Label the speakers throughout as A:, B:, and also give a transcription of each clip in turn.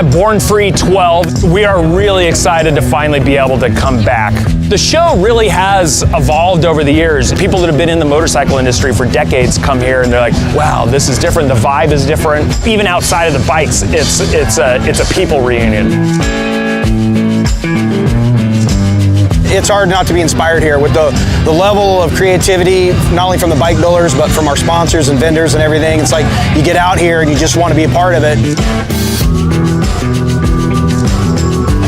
A: have Born Free 12. We are really excited to finally be able to come back. The show really has evolved over the years. People that have been in the motorcycle industry for decades come here and they're like, wow, this is different, the vibe is different. Even outside of the bikes, it's a people reunion.
B: It's hard not to be inspired here with the level of creativity, not only from the bike builders, but from our sponsors and vendors and everything. It's like you get out here and you just want to be a part of it.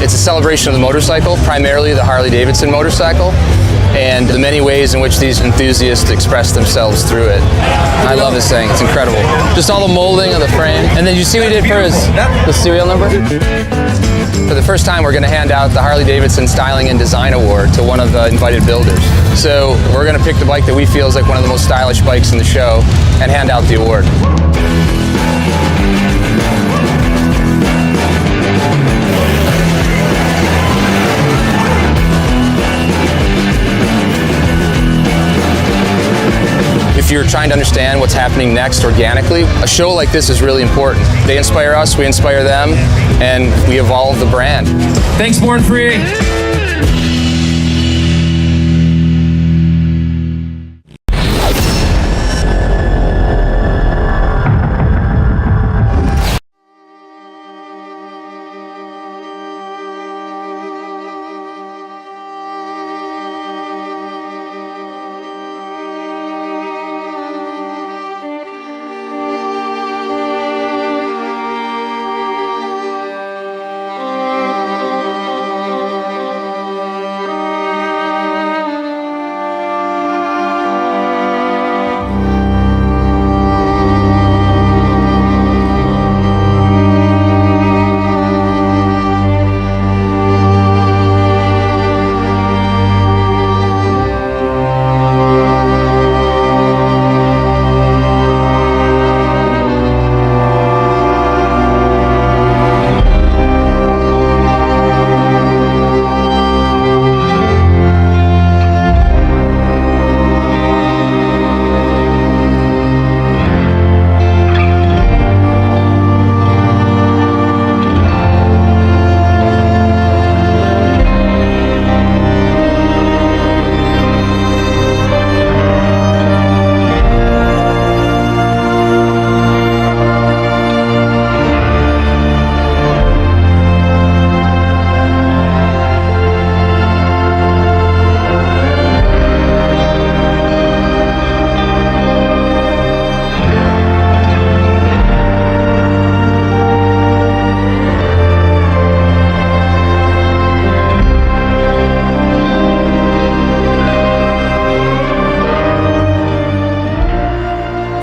C: It's a celebration of the motorcycle, primarily the Harley-Davidson motorcycle, and the many ways in which these enthusiasts express themselves through it. I love this thing, it's incredible. Just all the molding of the frame. And then you see what he did for the serial number? For the first time, we're going to hand out the Harley-Davidson Styling and Design Award to one of the invited builders. So we're going to pick the bike that we feel is like one of the most stylish bikes in the show and hand out the award. If you're trying to understand what's happening next organically, a show like this is really important. They inspire us, we inspire them, and we evolve the brand.
A: Thanks, Born Free.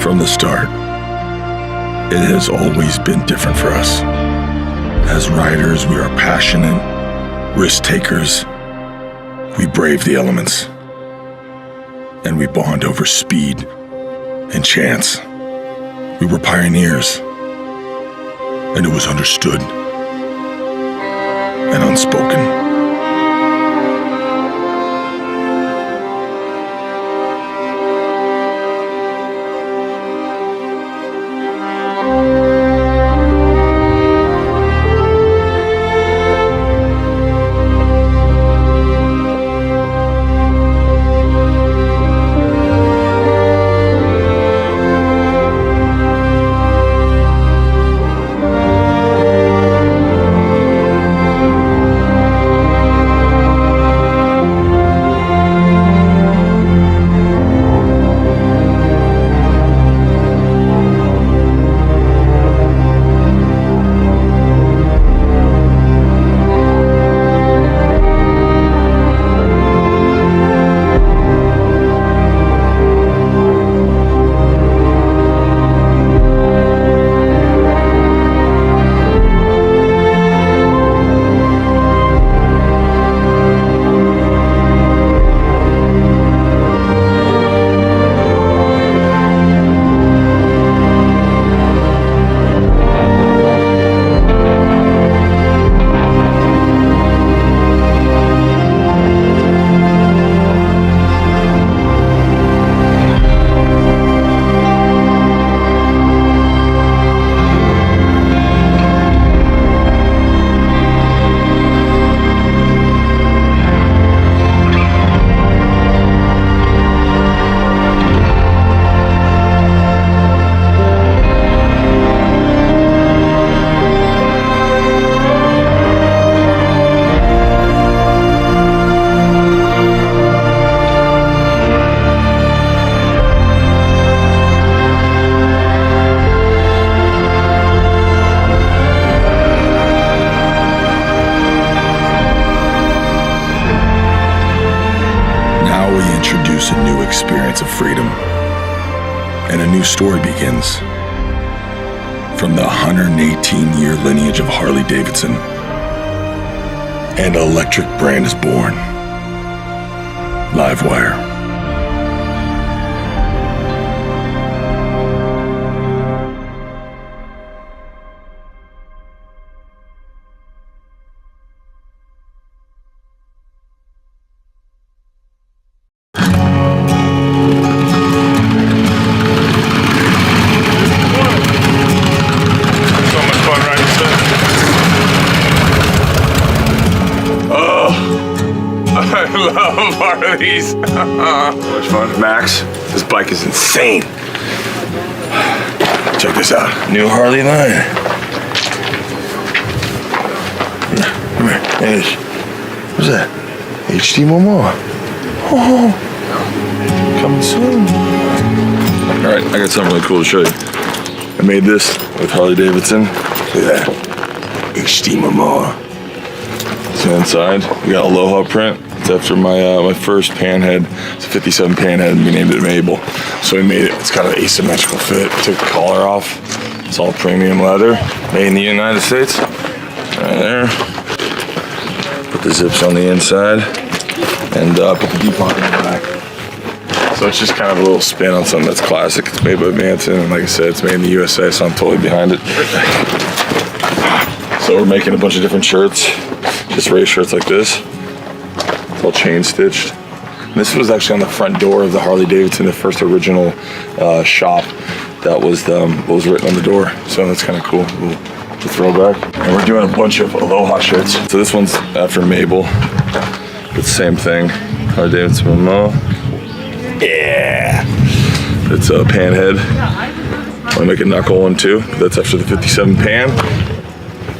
D: From the start, it has always been different for us. As riders, we are passionate, risk takers. We brave the elements, and we bond over speed and chance. We were pioneers, and it was understood and unspoken. experience of freedom. And a new story begins. From the 118-year lineage of Harley Davidson, an electric brand is born. Livewire.
E: Harleys. Much fun. Max, this bike is insane. Check this out. New Harley line. Come here. Hey, what's that? Jason Mamoa. Oh, coming soon. All right, I got something really cool to show you. I made this with Harley Davidson. Look at that. Jason Mamoa. So inside, we got Aloha print. It's after my first panhead. It's a 57 panhead, and we named it Mabel. So we made it. It's got an asymmetrical fit. Took the collar off. It's all premium leather, made in the United States. Right there. Put the zips on the inside, and put the deep pocket in the back. So it's just kind of a little spin on something that's classic. It's made by Manson, and like I said, it's made in the USA, so I'm totally behind it. So we're making a bunch of different shirts, just race shirts like this. It's all chain stitched. And this was actually on the front door of the Harley Davidson, the first original shop. That was what was written on the door. So that's kind of cool. The throwback. And we're doing a bunch of Aloha shirts. So this one's after Mabel. It's the same thing. Harley Davidson Mamoa. Yeah. It's a panhead. I make a knuckle one too. That's after the 57 pan.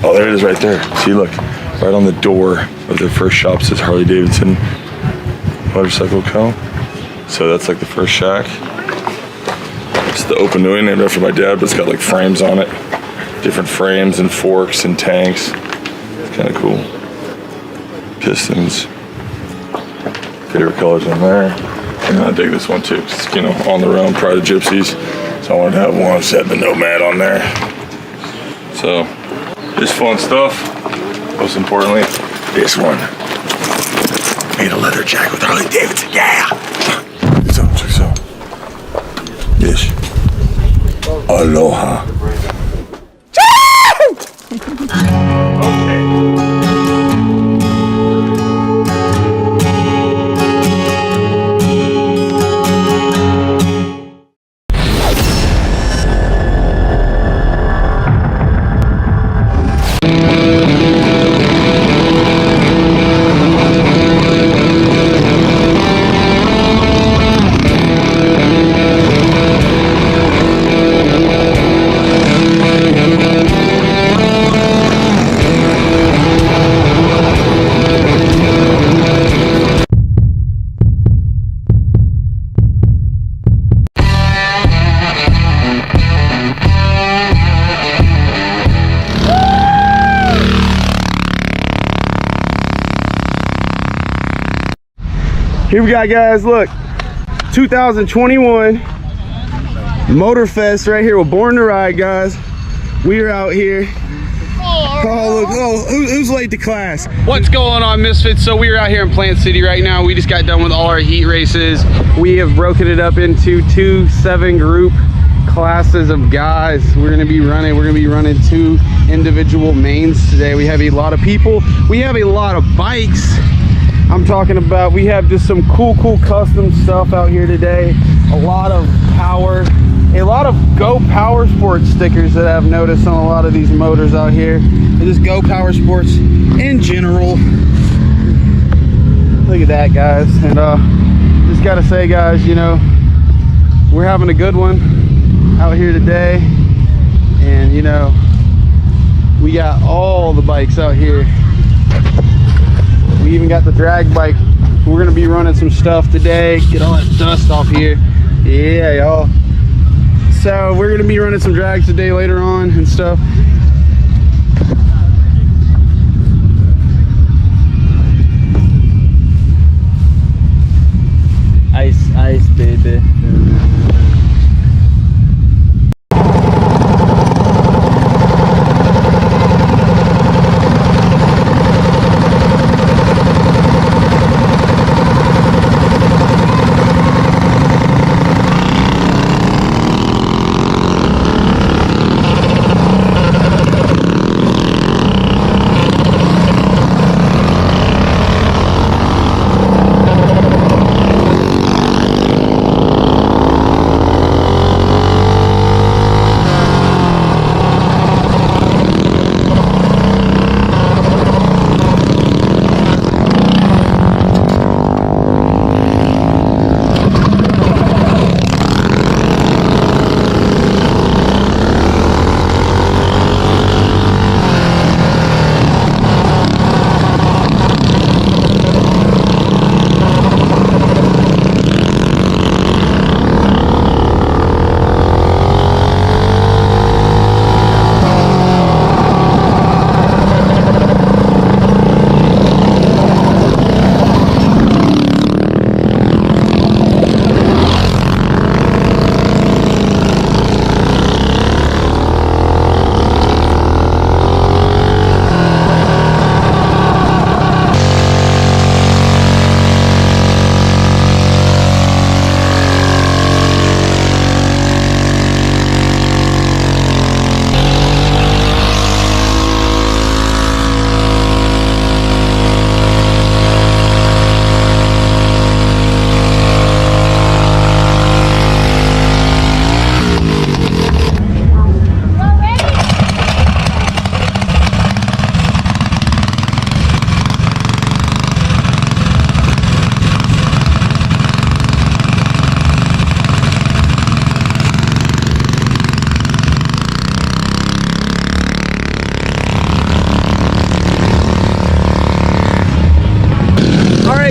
E: Oh, there it is right there. See, look. Right on the door of their first shop says Harley Davidson Motorcycle Co. So that's like the first shack. It's the open nui, named after my dad, but it's got like frames on it. Different frames and forks and tanks. It's kind of cool. Pistons. Favorite colors on there. And I dig this one too, 'cause it's, you know, on the road, Pride of Gypsies. So I wanted to have one set the Nomad on there. So, just fun stuff. Most importantly, this one. Made a leather jacket with Harley Davidson, yeah! Check this out. Yes. Aloha.
F: Here we got, guys, look, 2021 Motor Fest right here with Born to Ride, guys. We are out here. Oh, look, oh, who's late to class? What's going on, Misfits? So we are out here in Plant City right now. We just got done with all our heat races. We have broken it up into 2 7-group classes of guys. We're gonna be running 2 individual mains today. We have a lot of people. We have a lot of bikes. I'm talking about, we have just some cool custom stuff out here today. A lot of power, a lot of Go Power Sports stickers that I've noticed on a lot of these motors out here. And just Go Power Sports in general. Look at that, guys. And just gotta say, guys, you know, we're having a good one out here today. And you know, we got all the bikes out here. We even got the drag bike. We're gonna be running some stuff today. Get all that dust off here. Yeah, y'all. So we're gonna be running some drags today later on and stuff. Ice
G: baby.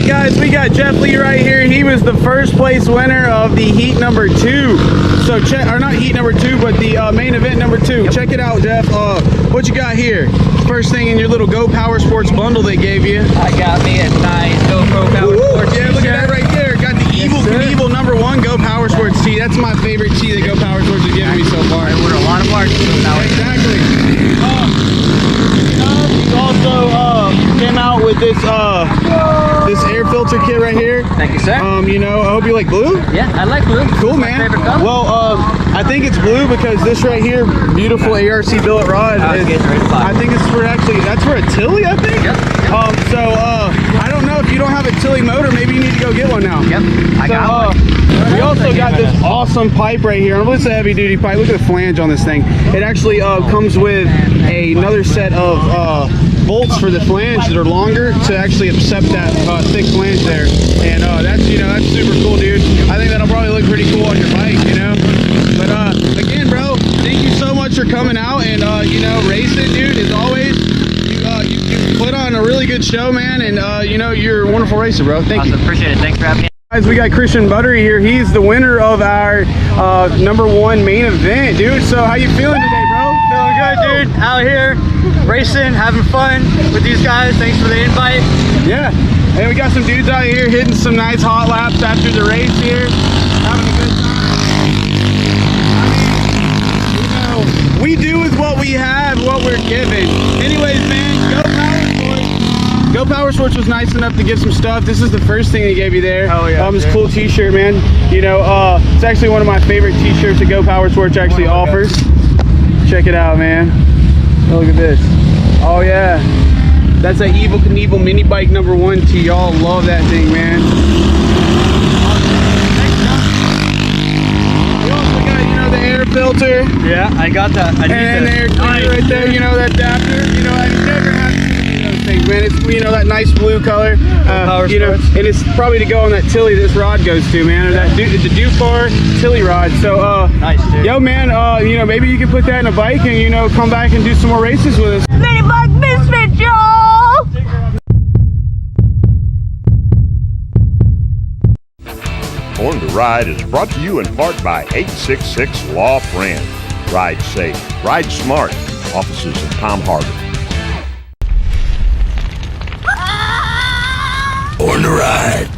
F: Guys, we got Jeff Lee right here. He was the first place winner of the heat number 2. So check, or not heat number 2, but the main event number 2. Yep. Check it out, Jeff. What you got here? First thing in your little Go Power Sports bundle they gave you.
G: I got me a nice GoPro Power Sports.
F: Yeah, look at that right there. Got the Evil number 1 Go Power Sports tee. That's my favorite tee that Go Power Sports has given me so far.
G: I ordered a lot of parts now.
F: Exactly. You also came out with this this air filter kit right here.
G: Thank you, sir.
F: You know, I hope you like blue.
G: Yeah, I like blue.
F: Cool,
G: It's
F: man.
G: my favorite color.
F: Well, I think it's blue because this right here, beautiful ARC billet rod. I think it's for that's for a Tilly, I think.
G: Yep.
F: So I don't know if you don't have a Tilly motor, maybe you need to go get one now.
G: Yep. I got one.
F: We also got this awesome pipe right here. It's a heavy duty pipe. Look at the flange on this thing. It actually comes with another set of bolts for the flange that are longer to actually accept that thick flange there. And that's super cool, dude. I think that'll probably look pretty cool on your bike, you know. But again, bro, thank you so much for coming out and racing, dude. As always, you put on a really good show, man. And you're a wonderful racer, bro. Thank you.
G: Appreciate it. Thanks for having me.
F: Guys, we got Christian Buttery here. He's the winner of our number 1 main event, dude. So how you feeling today, bro?
H: Feeling good, dude. Out here, racing, having fun with these guys. Thanks for the invite.
F: Yeah. And we got some dudes out here hitting some nice hot laps after the race here. Having a good time. I mean, we do with what we have, what we're given. Anyways, man, go Power Sports. Go Power Sports was nice enough to give some stuff. This is the first thing they gave you there.
H: Oh yeah.
F: This cool t-shirt, man. It's actually one of my favorite t-shirts that Go Power Sports actually offers. Check it out, man. Oh, look at this. Oh yeah. That's an Evel Knievel Minibike number 1 tee. Y'all love that thing, man. We also got, the air filter.
H: Yeah, I got that. I need
F: And
H: that.
F: air cleaner right there, that adapter. I never have to see those things, man. It's, that nice blue color. And it's probably to go on that Tilly this rod goes to, man. Or that the Dufar Tilly rod. So,
H: nice, dude.
F: Yo, man, maybe you can put that in a bike and, come back and do some more races with us.
I: Minibike Misfits, y'all!
J: Born to Ride is brought to you in part by 866 Law Friend. Ride safe, ride smart. Offices in Palm Harbor.
D: Born to Ride.